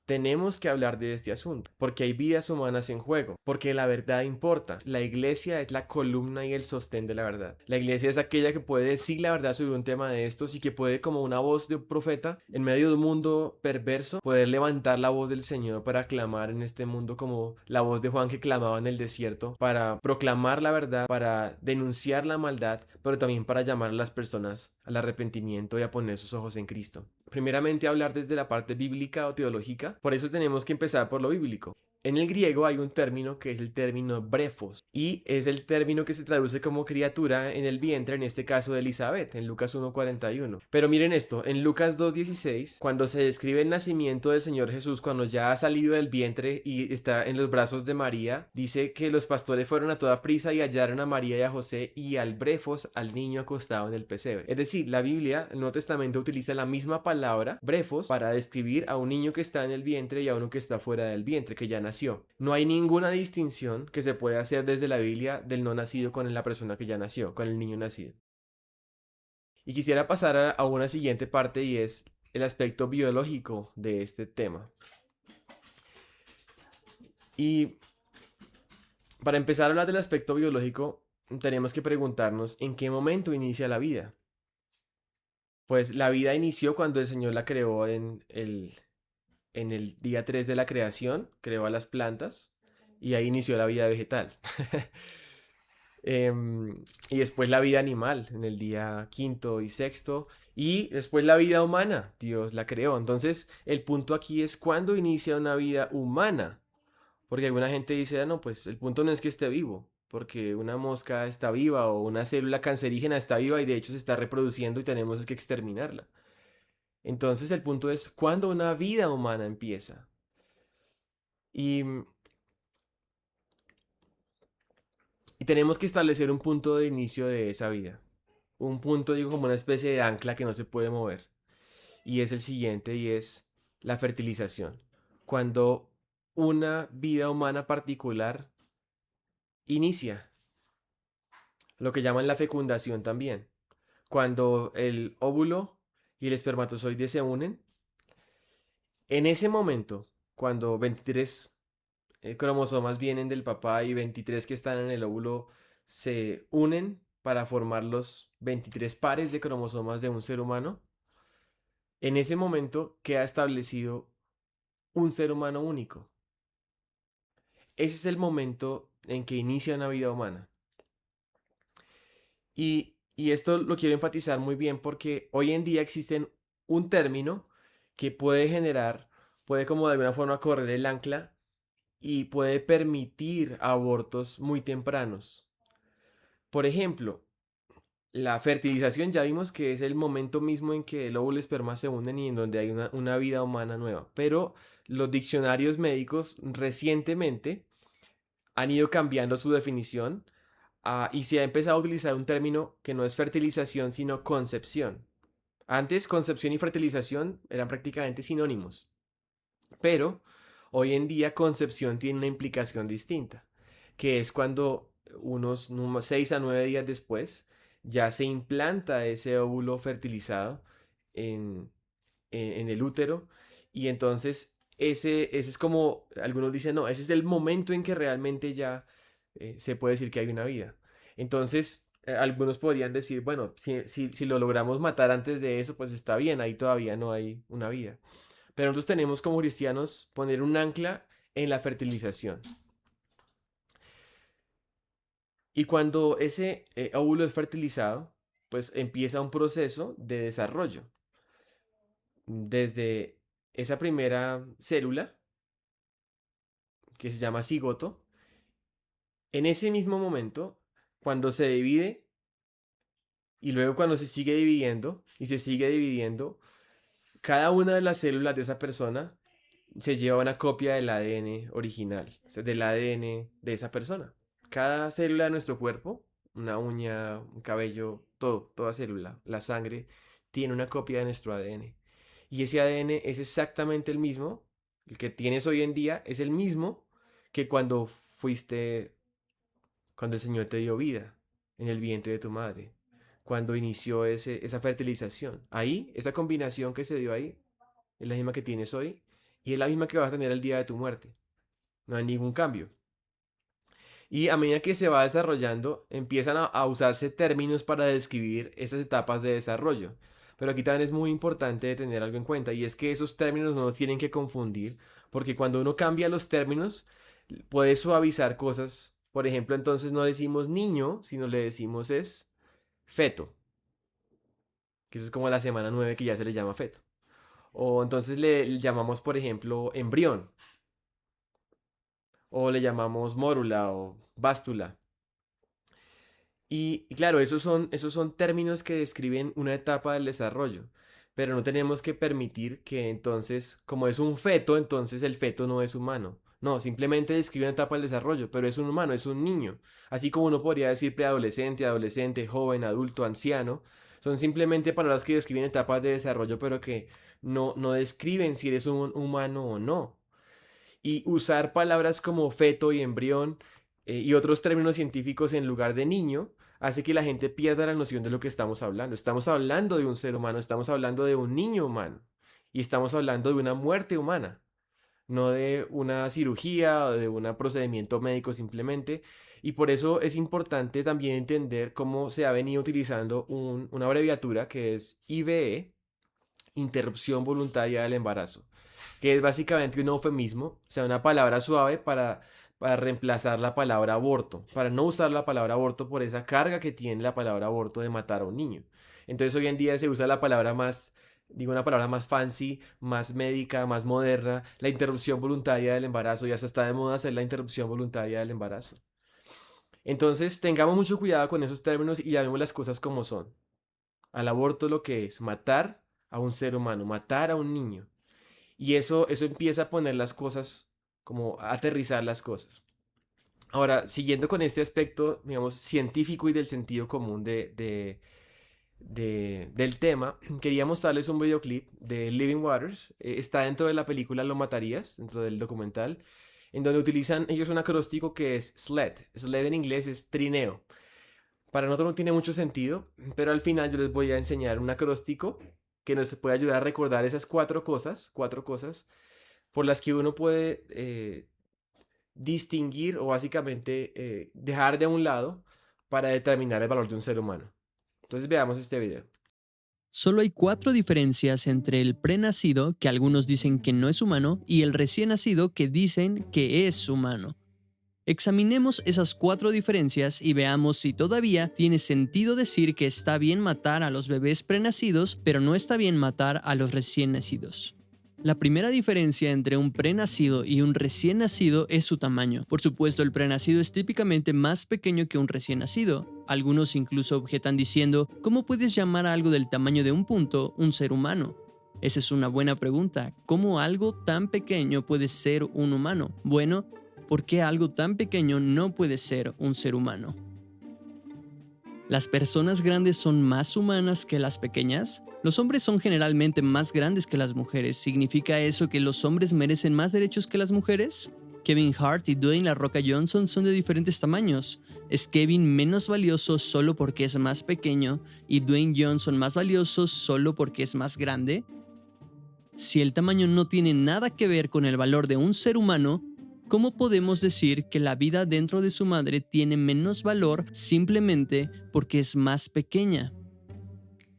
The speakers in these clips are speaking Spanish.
tenemos que hablar de este asunto, porque hay vidas humanas en juego, porque la verdad importa. La iglesia es la columna y el sostén de la verdad. La iglesia es aquella que puede decir la verdad sobre un tema de estos y que puede, como una voz de un profeta, en medio de un mundo perverso, poder levantar la voz del Señor para clamar en este mundo como la voz de Juan que clamaba en el desierto, para proclamar la verdad, para denunciar la maldad, pero también para llamar a las personas al arrepentimiento y a poner sus ojos en Cristo. Primeramente hablar desde la parte bíblica o teológica, por eso tenemos que empezar por lo bíblico. En el griego hay un término que es el término brefos y es el término que se traduce como criatura en el vientre, en este caso de Elizabeth, en Lucas 1:41. Pero miren esto, en Lucas 2:16, cuando se describe el nacimiento del Señor Jesús, cuando ya ha salido del vientre y está en los brazos de María, dice que los pastores fueron a toda prisa y hallaron a María y a José y al brefos, al niño acostado en el pesebre. Es decir, la Biblia, el Nuevo Testamento, utiliza la misma palabra, brefos, para describir a un niño que está en el vientre y a uno que está fuera del vientre, que ya nació. No hay ninguna distinción que se pueda hacer desde la Biblia del no nacido con la persona que ya nació, con el niño nacido. Y quisiera pasar a una siguiente parte y es el aspecto biológico de este tema. Y para empezar a hablar del aspecto biológico, tenemos que preguntarnos en qué momento inicia la vida. Pues la vida inició cuando el Señor la creó en el día 3 de la creación, creó a las plantas y ahí inició la vida vegetal. Y después la vida animal en el día quinto y sexto. Y después la vida humana, Dios la creó. Entonces, el punto aquí es cuándo inicia una vida humana. Porque alguna gente dice, no, pues el punto no es que esté vivo, porque una mosca está viva o una célula cancerígena está viva y de hecho se está reproduciendo y tenemos que exterminarla. Entonces, el punto es cuándo una vida humana empieza. Y, y tenemos que establecer un punto de inicio de esa vida. Un punto, digo, como una especie de ancla que no se puede mover. Y es el siguiente y es la fertilización. Cuando una vida humana particular inicia, lo que llaman la fecundación también. Cuando el óvulo y el espermatozoide se unen, en ese momento, cuando 23 cromosomas vienen del papá y 23 que están en el óvulo se unen para formar los 23 pares de cromosomas de un ser humano, en ese momento queda establecido un ser humano único. Ese es el momento en que inicia una vida humana. Y esto lo quiero enfatizar muy bien porque hoy en día existe un término que puede generar, puede como de alguna forma correr el ancla y puede permitir abortos muy tempranos. Por ejemplo, la fertilización ya vimos que es el momento mismo en que el óvulo y el esperma se unen y en donde hay una vida humana nueva. Pero los diccionarios médicos recientemente han ido cambiando su definición y se ha empezado a utilizar un término que no es fertilización, sino concepción. Antes, concepción y fertilización eran prácticamente sinónimos, pero hoy en día concepción tiene una implicación distinta, que es cuando unos 6 a 9 días después ya se implanta ese óvulo fertilizado en, en el útero y entonces ese es como, algunos dicen, no, ese es el momento en que realmente ya se puede decir que hay una vida. Entonces, algunos podrían decir, bueno, si lo logramos matar antes de eso, pues está bien, ahí todavía no hay una vida. Pero nosotros tenemos como cristianos poner un ancla en la fertilización. Y cuando ese óvulo es fertilizado, pues empieza un proceso de desarrollo. Desde esa primera célula, que se llama cigoto, en ese mismo momento, cuando se divide y luego cuando se sigue dividiendo y se sigue dividiendo, cada una de las células de esa persona se lleva una copia del ADN original, o sea, del ADN de esa persona. Cada célula de nuestro cuerpo, una uña, un cabello, todo, toda célula, la sangre, tiene una copia de nuestro ADN. Y ese ADN es exactamente el mismo, el que tienes hoy en día es el mismo que cuando el Señor te dio vida en el vientre de tu madre, cuando inició esa fertilización. Ahí, esa combinación que se dio ahí, es la misma que tienes hoy y es la misma que vas a tener el día de tu muerte. No hay ningún cambio. Y a medida que se va desarrollando, empiezan a usarse términos para describir esas etapas de desarrollo. Pero aquí también es muy importante tener algo en cuenta, y es que esos términos no nos tienen que confundir, porque cuando uno cambia los términos, puede suavizar cosas. Por ejemplo, entonces no decimos niño, sino le decimos es feto, que eso es como la semana 9 que ya se le llama feto. O entonces le llamamos, por ejemplo, embrión, o le llamamos mórula o bástula. Y claro, esos son términos que describen una etapa del desarrollo, pero no tenemos que permitir que entonces, como es un feto, entonces el feto no es humano. No, simplemente describe una etapa del desarrollo, pero es un humano, es un niño. Así como uno podría decir preadolescente, adolescente, joven, adulto, anciano, son simplemente palabras que describen etapas de desarrollo, pero que no describen si eres un humano o no. Y usar palabras como feto y embrión y otros términos científicos en lugar de niño hace que la gente pierda la noción de lo que estamos hablando. Estamos hablando de un ser humano, estamos hablando de un niño humano y estamos hablando de una muerte humana, no de una cirugía o de un procedimiento médico simplemente. Y por eso es importante también entender cómo se ha venido utilizando una abreviatura que es IVE, interrupción voluntaria del embarazo, que es básicamente un eufemismo, o sea, una palabra suave para reemplazar la palabra aborto, para no usar la palabra aborto por esa carga que tiene la palabra aborto de matar a un niño. Entonces hoy en día se usa la palabra más, digo una palabra más fancy, más médica, más moderna, la interrupción voluntaria del embarazo, ya se está de moda hacer la interrupción voluntaria del embarazo. Entonces tengamos mucho cuidado con esos términos y llamemos las cosas como son. Al aborto lo que es matar a un ser humano, matar a un niño. Y eso empieza a poner las cosas, como a aterrizar las cosas. Ahora, siguiendo con este aspecto, digamos, científico y del sentido común del tema, quería mostrarles un videoclip de Living Waters. Está dentro de la película Lo Matarías, dentro del documental, en donde utilizan ellos un acróstico que es SLED. SLED en inglés es trineo. Para nosotros no tiene mucho sentido, pero al final yo les voy a enseñar un acróstico que nos puede ayudar a recordar esas cuatro cosas por las que uno puede distinguir o básicamente dejar de un lado para determinar el valor de un ser humano. Entonces veamos este video. Solo hay 4 diferencias entre el prenacido, que algunos dicen que no es humano, y el recién nacido, que dicen que es humano. Examinemos esas 4 diferencias y veamos si todavía tiene sentido decir que está bien matar a los bebés prenacidos, pero no está bien matar a los recién nacidos. La primera diferencia entre un prenacido y un recién nacido es su tamaño. Por supuesto, el prenacido es típicamente más pequeño que un recién nacido. Algunos incluso objetan diciendo, ¿cómo puedes llamar a algo del tamaño de un punto un ser humano? Esa es una buena pregunta. ¿Cómo algo tan pequeño puede ser un humano? Bueno, ¿por qué algo tan pequeño no puede ser un ser humano? ¿Las personas grandes son más humanas que las pequeñas? Los hombres son generalmente más grandes que las mujeres. ¿Significa eso que los hombres merecen más derechos que las mujeres? Kevin Hart y Dwayne La Roca Johnson son de diferentes tamaños. ¿Es Kevin menos valioso solo porque es más pequeño y Dwayne Johnson más valioso solo porque es más grande? Si el tamaño no tiene nada que ver con el valor de un ser humano, ¿cómo podemos decir que la vida dentro de su madre tiene menos valor simplemente porque es más pequeña?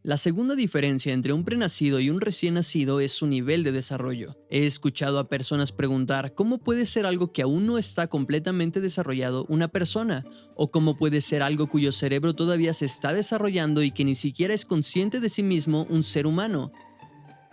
La segunda diferencia entre un prenacido y un recién nacido es su nivel de desarrollo. He escuchado a personas preguntar cómo puede ser algo que aún no está completamente desarrollado una persona, o cómo puede ser algo cuyo cerebro todavía se está desarrollando y que ni siquiera es consciente de sí mismo un ser humano.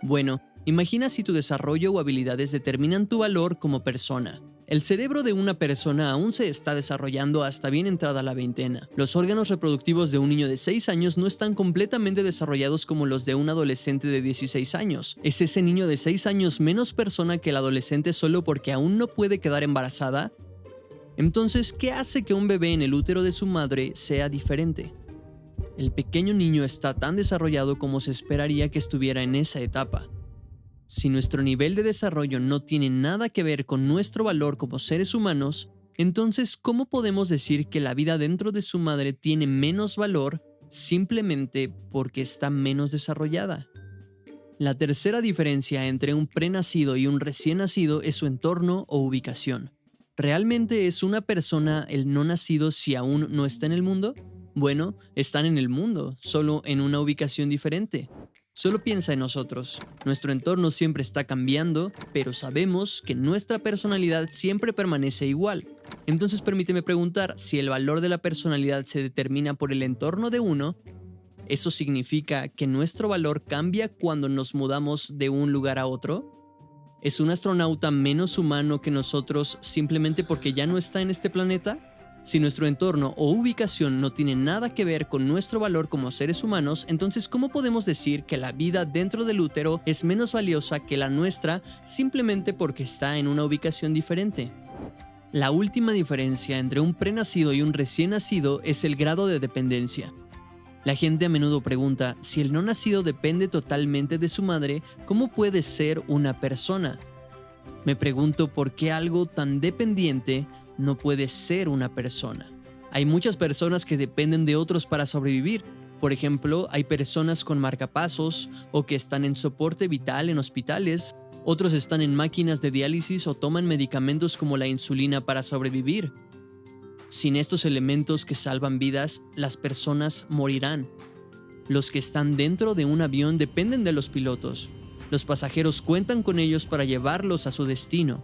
Bueno, imagina si tu desarrollo o habilidades determinan tu valor como persona. El cerebro de una persona aún se está desarrollando hasta bien entrada la veintena. Los órganos reproductivos de un niño de 6 años no están completamente desarrollados como los de un adolescente de 16 años. ¿Es ese niño de 6 años menos persona que el adolescente solo porque aún no puede quedar embarazada? Entonces, ¿qué hace que un bebé en el útero de su madre sea diferente? El pequeño niño está tan desarrollado como se esperaría que estuviera en esa etapa. Si nuestro nivel de desarrollo no tiene nada que ver con nuestro valor como seres humanos, entonces, ¿cómo podemos decir que la vida dentro de su madre tiene menos valor simplemente porque está menos desarrollada? La tercera diferencia entre un prenacido y un recién nacido es su entorno o ubicación. ¿Realmente es una persona el no nacido si aún no está en el mundo? Bueno, están en el mundo, solo en una ubicación diferente. Solo piensa en nosotros. Nuestro entorno siempre está cambiando, pero sabemos que nuestra personalidad siempre permanece igual. Entonces permíteme preguntar, si el valor de la personalidad se determina por el entorno de uno, ¿eso significa que nuestro valor cambia cuando nos mudamos de un lugar a otro? ¿Es un astronauta menos humano que nosotros simplemente porque ya no está en este planeta? Si nuestro entorno o ubicación no tiene nada que ver con nuestro valor como seres humanos, entonces ¿cómo podemos decir que la vida dentro del útero es menos valiosa que la nuestra simplemente porque está en una ubicación diferente? La última diferencia entre un prenacido y un recién nacido es el grado de dependencia. La gente a menudo pregunta, si el no nacido depende totalmente de su madre, ¿cómo puede ser una persona? Me pregunto por qué algo tan dependiente no puede ser una persona. Hay muchas personas que dependen de otros para sobrevivir. Por ejemplo, hay personas con marcapasos o que están en soporte vital en hospitales. Otros están en máquinas de diálisis o toman medicamentos como la insulina para sobrevivir. Sin estos elementos que salvan vidas, las personas morirán. Los que están dentro de un avión dependen de los pilotos. Los pasajeros cuentan con ellos para llevarlos a su destino.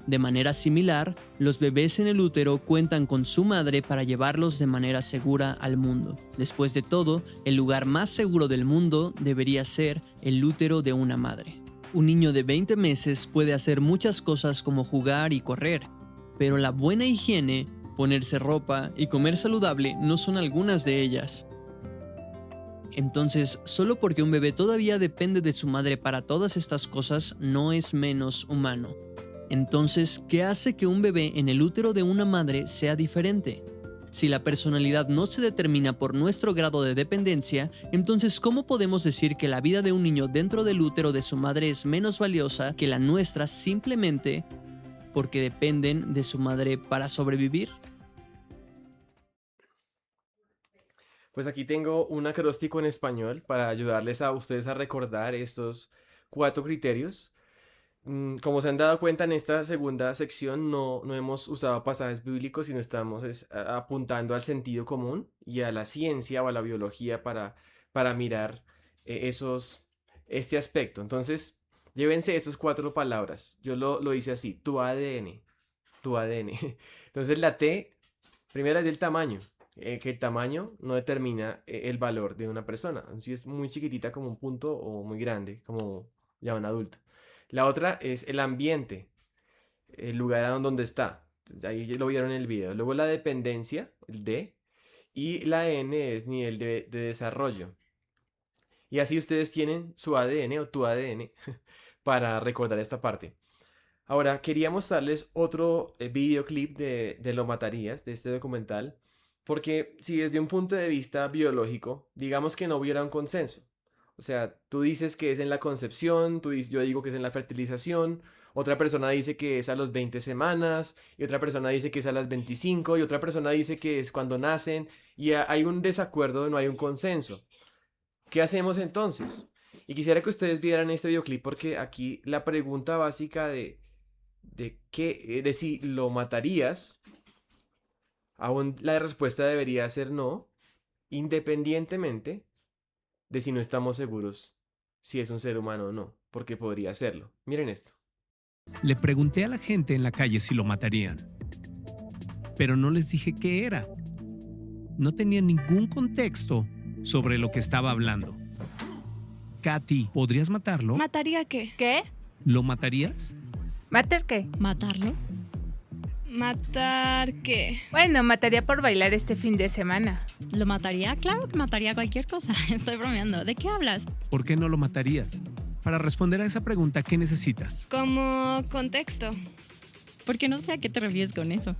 De manera similar, los bebés en el útero cuentan con su madre para llevarlos de manera segura al mundo. Después de todo, el lugar más seguro del mundo debería ser el útero de una madre. Un niño de 20 meses puede hacer muchas cosas como jugar y correr, pero la buena higiene, ponerse ropa y comer saludable no son algunas de ellas. Entonces, solo porque un bebé todavía depende de su madre para todas estas cosas, no es menos humano. Entonces, ¿qué hace que un bebé en el útero de una madre sea diferente? Si la personalidad no se determina por nuestro grado de dependencia, entonces ¿cómo podemos decir que la vida de un niño dentro del útero de su madre es menos valiosa que la nuestra simplemente porque dependen de su madre para sobrevivir? Pues aquí tengo un acróstico en español para ayudarles a ustedes a recordar estos 4 criterios. Como se han dado cuenta en esta segunda sección, no hemos usado pasajes bíblicos, sino estamos apuntando al sentido común y a la ciencia o a la biología para mirar este aspecto. Entonces, llévense esas 4 palabras. Yo lo hice así, tu ADN, tu ADN. Entonces la T, primera es el tamaño, que el tamaño no determina el valor de una persona. Si es muy chiquitita como un punto o muy grande como ya un adulto. La otra es el ambiente, el lugar donde está. Ahí lo vieron en el video. Luego la dependencia, el D, y la N es nivel de desarrollo. Y así ustedes tienen su ADN o tu ADN para recordar esta parte. Ahora, quería mostrarles otro videoclip de Lo Matarías, de este documental, porque si desde un punto de vista biológico, digamos que no hubiera un consenso. O sea, tú dices que es en la concepción, yo digo que es en la fertilización, otra persona dice que es a los 20 semanas, y otra persona dice que es a las 25, y otra persona dice que es cuando nacen, y hay un desacuerdo, no hay un consenso. ¿Qué hacemos entonces? Y quisiera que ustedes vieran este videoclip porque aquí la pregunta básica de si lo matarías, aún la respuesta debería ser no, independientemente de si no estamos seguros si es un ser humano o no, porque podría serlo. Miren esto. Le pregunté a la gente en la calle si lo matarían, pero no les dije qué era. No tenía ningún contexto sobre lo que estaba hablando. Katy, ¿podrías matarlo? ¿Mataría qué? ¿Qué? ¿Lo matarías? ¿Matar qué? ¿Matarlo? ¿Matar qué? Bueno, mataría por bailar este fin de semana. ¿Lo mataría? Claro que mataría cualquier cosa. Estoy bromeando. ¿De qué hablas? ¿Por qué no lo matarías? Para responder a esa pregunta, ¿qué necesitas? Como contexto. Porque no sé a qué te refieres con eso.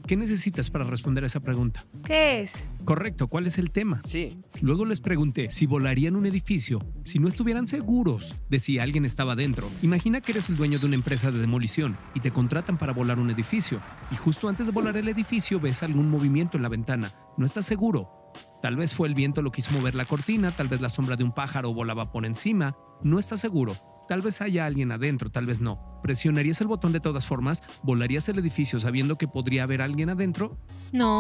¿Qué necesitas para responder a esa pregunta? ¿Qué es? Correcto, ¿cuál es el tema? Sí. Luego les pregunté si volarían un edificio si no estuvieran seguros de si alguien estaba dentro. Imagina que eres el dueño de una empresa de demolición y te contratan para volar un edificio. Y justo antes de volar el edificio ves algún movimiento en la ventana. No estás seguro. Tal vez fue el viento lo que hizo mover la cortina, tal vez la sombra de un pájaro volaba por encima. No estás seguro. Tal vez haya alguien adentro, tal vez no. ¿Presionarías el botón de todas formas? ¿Volarías el edificio sabiendo que podría haber alguien adentro? No,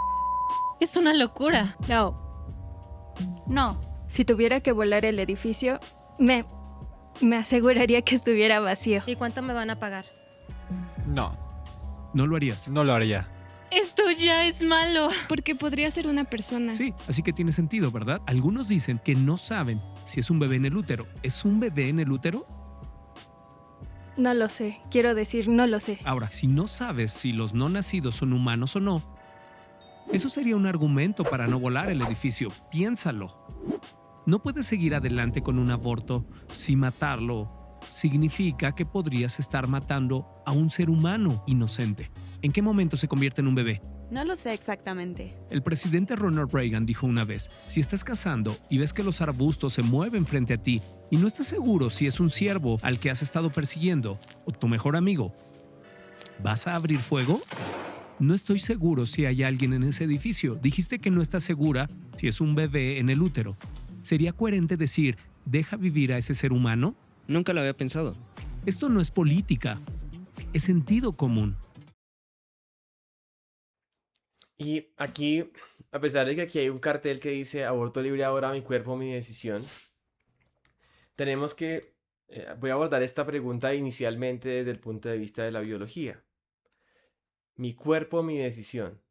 es una locura. No. Si tuviera que volar el edificio, me aseguraría que estuviera vacío. ¿Y cuánto me van a pagar? No, No lo harías. no lo haría. Esto ya es malo. Porque podría ser una persona. Sí, así que tiene sentido, ¿verdad? Algunos dicen que no saben si es un bebé en el útero. ¿Es un bebé en el útero? No lo sé. Quiero decir, no lo sé. Ahora, si no sabes si los no nacidos son humanos o no, eso sería un argumento para no volar el edificio. Piénsalo. No puedes seguir adelante con un aborto si matarlo significa que podrías estar matando a un ser humano inocente. ¿En qué momento se convierte en un bebé? No lo sé exactamente. El presidente Ronald Reagan dijo una vez, si estás cazando y ves que los arbustos se mueven frente a ti y no estás seguro si es un ciervo al que has estado persiguiendo o tu mejor amigo, ¿vas a abrir fuego? No estoy seguro si hay alguien en ese edificio. Dijiste que no estás segura si es un bebé en el útero. ¿Sería coherente decir, deja vivir a ese ser humano? Nunca lo había pensado. Esto no es política, es sentido común. Y aquí, a pesar de que aquí hay un cartel que dice aborto libre ahora, mi cuerpo, mi decisión, tenemos que, voy a abordar esta pregunta inicialmente desde el punto de vista de la biología. Mi cuerpo, mi decisión.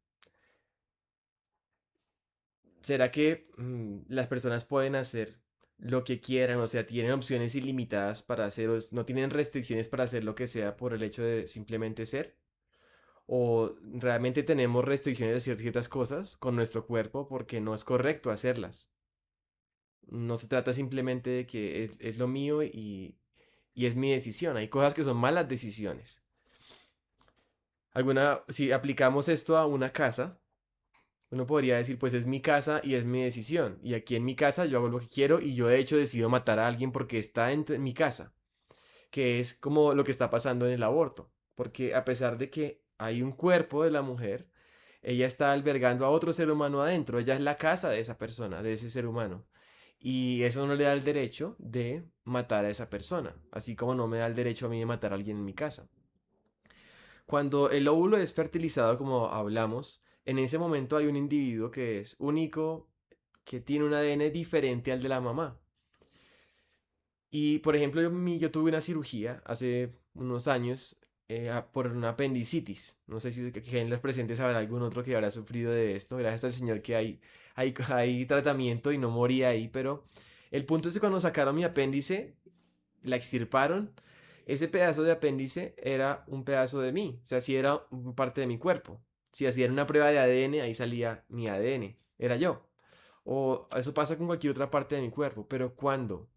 ¿Será que las personas pueden hacer lo que quieran? O sea, tienen opciones ilimitadas para hacer, no tienen restricciones para hacer lo que sea por el hecho de simplemente ser. ¿O realmente tenemos restricciones de hacer ciertas cosas con nuestro cuerpo porque no es correcto hacerlas? No se trata simplemente de que es lo mío y es mi decisión. Hay cosas que son malas decisiones. Si aplicamos esto a una casa, uno podría decir, pues es mi casa y es mi decisión. Y aquí en mi casa yo hago lo que quiero y yo de hecho decido matar a alguien porque está en mi casa. Que es como lo que está pasando en el aborto. Porque a pesar de que hay un cuerpo de la mujer, ella está albergando a otro ser humano adentro. Ella es la casa de esa persona, de ese ser humano. Y eso no le da el derecho de matar a esa persona. Así como no me da el derecho a mí de matar a alguien en mi casa. Cuando el óvulo es fertilizado, como hablamos, en ese momento hay un individuo que es único, que tiene un ADN diferente al de la mamá. Y por ejemplo, yo tuve una cirugía hace unos años por una apendicitis. No sé si que en los presentes habrá algún otro que habrá sufrido de esto. Gracias al Señor que hay tratamiento y no moría ahí. Pero el punto es que cuando sacaron mi apéndice, la extirparon. Ese pedazo de apéndice era un pedazo de mí. O sea, sí era parte de mi cuerpo. Si hacían una prueba de ADN, ahí salía mi ADN. Era yo. O eso pasa con cualquier otra parte de mi cuerpo. Pero cuando,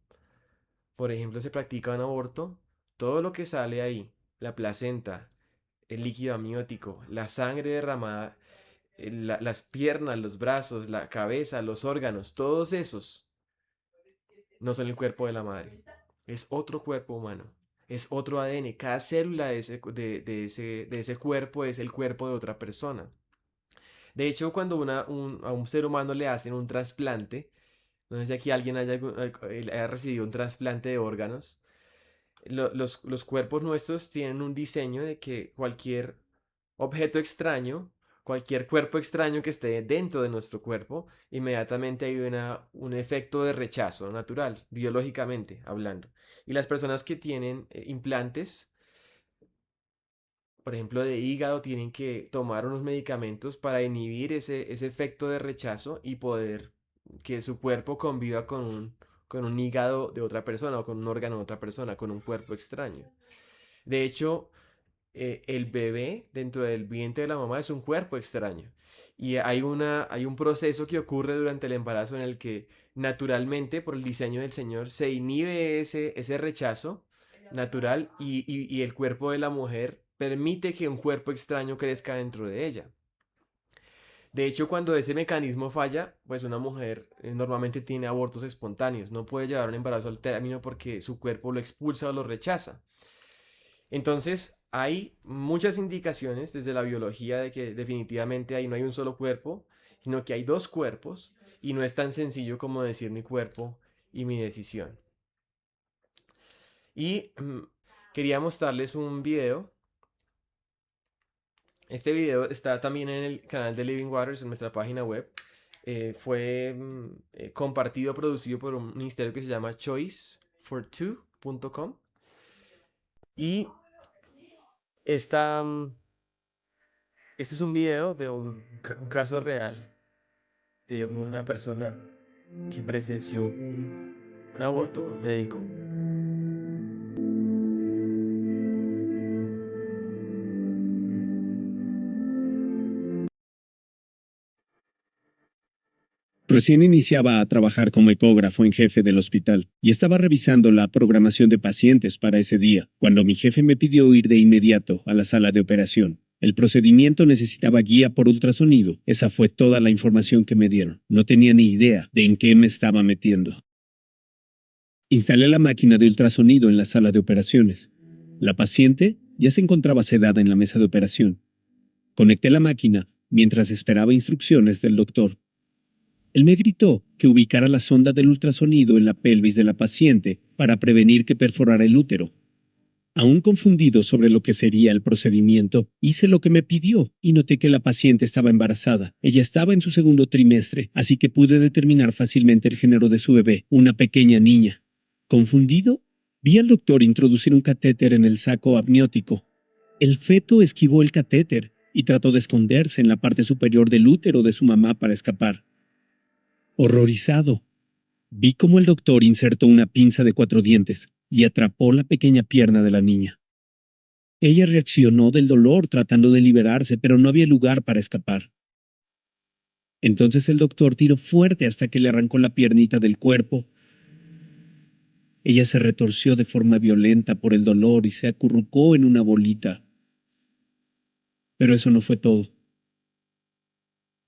por ejemplo, se practica un aborto, todo lo que sale ahí, la placenta, el líquido amniótico, la sangre derramada, las piernas, los brazos, la cabeza, los órganos, todos esos no son el cuerpo de la madre. Es otro cuerpo humano. Es otro ADN. Cada célula de ese cuerpo es el cuerpo de otra persona. De hecho, cuando a un ser humano le hacen un trasplante, no sé si aquí alguien haya recibido un trasplante de órganos. Los cuerpos nuestros tienen un diseño de que cualquier objeto extraño, cualquier cuerpo extraño que esté dentro de nuestro cuerpo, inmediatamente hay un efecto de rechazo natural, biológicamente hablando. Y las personas que tienen implantes, por ejemplo, de hígado, tienen que tomar unos medicamentos para inhibir ese efecto de rechazo y poder que su cuerpo conviva con un hígado de otra persona o con un órgano de otra persona, con un cuerpo extraño. De hecho, el bebé dentro del vientre de la mamá es un cuerpo extraño. Y hay un proceso que ocurre durante el embarazo en el que naturalmente, por el diseño del Señor, se inhibe ese rechazo natural y el cuerpo de la mujer permite que un cuerpo extraño crezca dentro de ella. De hecho, cuando ese mecanismo falla, pues una mujer normalmente tiene abortos espontáneos. No puede llevar un embarazo al término porque su cuerpo lo expulsa o lo rechaza. Entonces, hay muchas indicaciones desde la biología de que definitivamente ahí no hay un solo cuerpo, sino que hay dos cuerpos y no es tan sencillo como decir mi cuerpo y mi decisión. Y quería mostrarles un video. Este video está también en el canal de Living Waters, en nuestra página web. Fue compartido, producido por un ministerio que se llama choicefor2.com. Y este es un video de un caso real de una persona que presenció un aborto médico. Recién iniciaba a trabajar como ecógrafo en jefe del hospital y estaba revisando la programación de pacientes para ese día, cuando mi jefe me pidió ir de inmediato a la sala de operación. El procedimiento necesitaba guía por ultrasonido. Esa fue toda la información que me dieron. No tenía ni idea de en qué me estaba metiendo. Instalé la máquina de ultrasonido en la sala de operaciones. La paciente ya se encontraba sedada en la mesa de operación. Conecté la máquina mientras esperaba instrucciones del doctor. Él me gritó que ubicara la sonda del ultrasonido en la pelvis de la paciente para prevenir que perforara el útero. Aún confundido sobre lo que sería el procedimiento, hice lo que me pidió y noté que la paciente estaba embarazada. Ella estaba en su segundo trimestre, así que pude determinar fácilmente el género de su bebé, una pequeña niña. Confundido, vi al doctor introducir un catéter en el saco amniótico. El feto esquivó el catéter y trató de esconderse en la parte superior del útero de su mamá para escapar. Horrorizado, vi cómo el doctor insertó una pinza de 4 dientes y atrapó la pequeña pierna de la niña. Ella reaccionó del dolor tratando de liberarse, pero no había lugar para escapar. Entonces el doctor tiró fuerte hasta que le arrancó la piernita del cuerpo. Ella se retorció de forma violenta por el dolor y se acurrucó en una bolita. Pero eso no fue todo.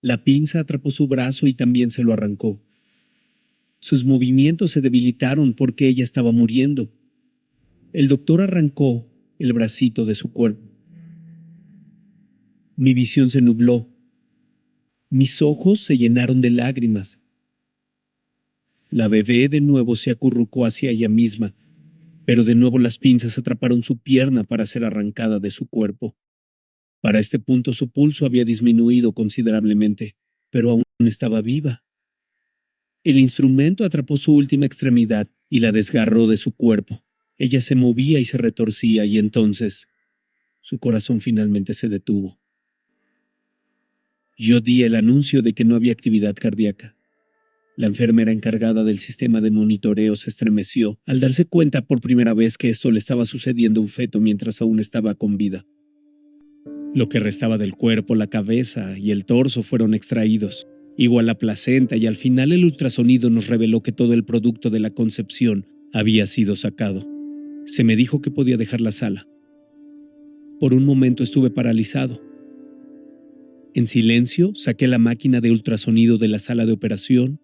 La pinza atrapó su brazo y también se lo arrancó. Sus movimientos se debilitaron porque ella estaba muriendo. El doctor arrancó el bracito de su cuerpo. Mi visión se nubló. Mis ojos se llenaron de lágrimas. La bebé de nuevo se acurrucó hacia ella misma, pero de nuevo las pinzas atraparon su pierna para ser arrancada de su cuerpo. Para este punto su pulso había disminuido considerablemente, pero aún estaba viva. El instrumento atrapó su última extremidad y la desgarró de su cuerpo. Ella se movía y se retorcía y entonces su corazón finalmente se detuvo. Yo di el anuncio de que no había actividad cardíaca. La enfermera encargada del sistema de monitoreo se estremeció al darse cuenta por primera vez que esto le estaba sucediendo a un feto mientras aún estaba con vida. Lo que restaba del cuerpo, la cabeza y el torso fueron extraídos, igual la placenta, y al final el ultrasonido nos reveló que todo el producto de la concepción había sido sacado. Se me dijo que podía dejar la sala. Por un momento estuve paralizado. En silencio, saqué la máquina de ultrasonido de la sala de operación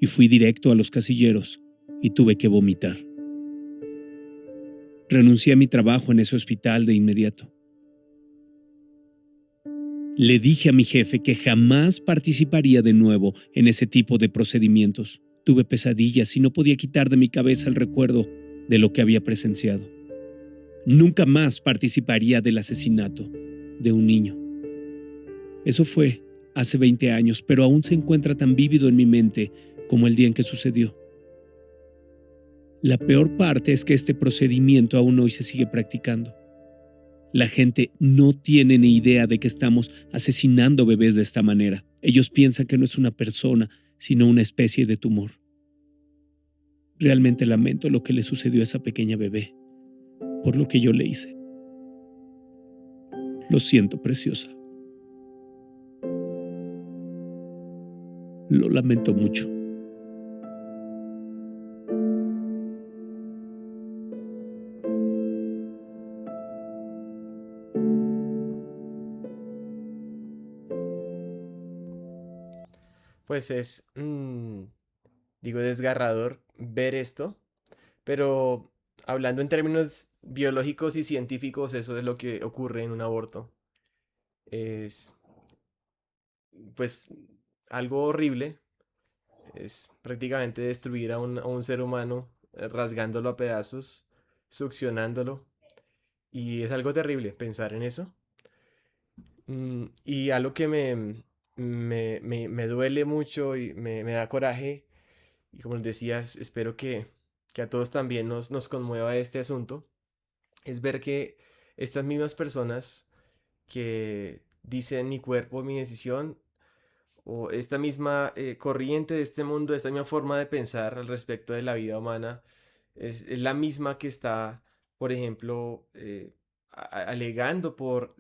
y fui directo a los casilleros y tuve que vomitar. Renuncié a mi trabajo en ese hospital de inmediato. Le dije a mi jefe que jamás participaría de nuevo en ese tipo de procedimientos. Tuve pesadillas y no podía quitar de mi cabeza el recuerdo de lo que había presenciado. Nunca más participaría del asesinato de un niño. Eso fue hace 20 años, pero aún se encuentra tan vívido en mi mente como el día en que sucedió. La peor parte es que este procedimiento aún hoy se sigue practicando. La gente no tiene ni idea de que estamos asesinando bebés de esta manera. Ellos piensan que no es una persona, sino una especie de tumor. Realmente lamento lo que le sucedió a esa pequeña bebé, por lo que yo le hice. Lo siento, preciosa. Lo lamento mucho. Pues es, desgarrador ver esto, pero hablando en términos biológicos y científicos, eso es lo que ocurre en un aborto. Es, pues, algo horrible. Es prácticamente destruir a un ser humano, rasgándolo a pedazos. succionándolo. Y es algo terrible pensar en eso. Y algo que me duele mucho y me da coraje, y como les decía, espero que a todos también nos conmueva este asunto, es ver que estas mismas personas que dicen mi cuerpo, mi decisión, o esta misma corriente de este mundo, esta misma forma de pensar al respecto de la vida humana, es la misma que está, por ejemplo, alegando por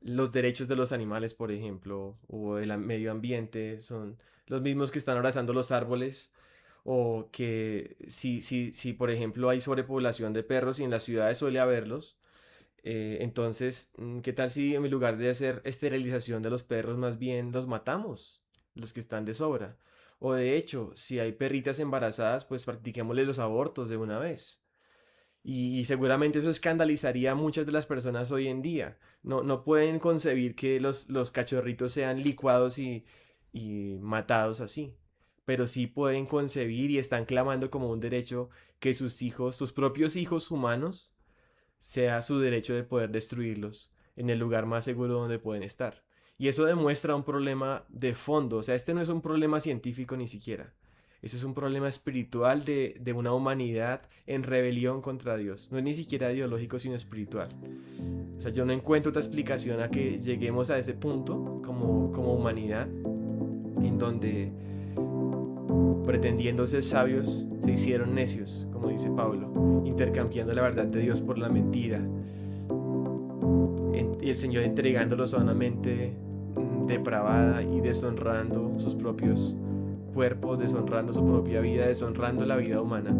los derechos de los animales, por ejemplo, o el medio ambiente, son los mismos que están abrazando los árboles, o que si por ejemplo hay sobrepoblación de perros y en las ciudades suele haberlos, entonces, ¿qué tal si en lugar de hacer esterilización de los perros, más bien los matamos, los que están de sobra? O de hecho, si hay perritas embarazadas, pues practiquémosle los abortos de una vez. Y seguramente eso escandalizaría a muchas de las personas hoy en día. No pueden concebir que los cachorritos sean licuados y matados así. Pero sí pueden concebir y están clamando como un derecho que sus hijos, sus propios hijos humanos, sea su derecho de poder destruirlos en el lugar más seguro donde pueden estar. Y eso demuestra un problema de fondo. O sea, este no es un problema científico ni siquiera. Ese es un problema espiritual de una humanidad en rebelión contra Dios. No es ni siquiera ideológico, sino espiritual. O sea, yo no encuentro otra explicación a que lleguemos a ese punto como humanidad, en donde, pretendiendo ser sabios, se hicieron necios, como dice Pablo, intercambiando la verdad de Dios por la mentira. Y el Señor entregándolos a una mente depravada y deshonrando sus propios cuerpos, deshonrando su propia vida, deshonrando la vida humana.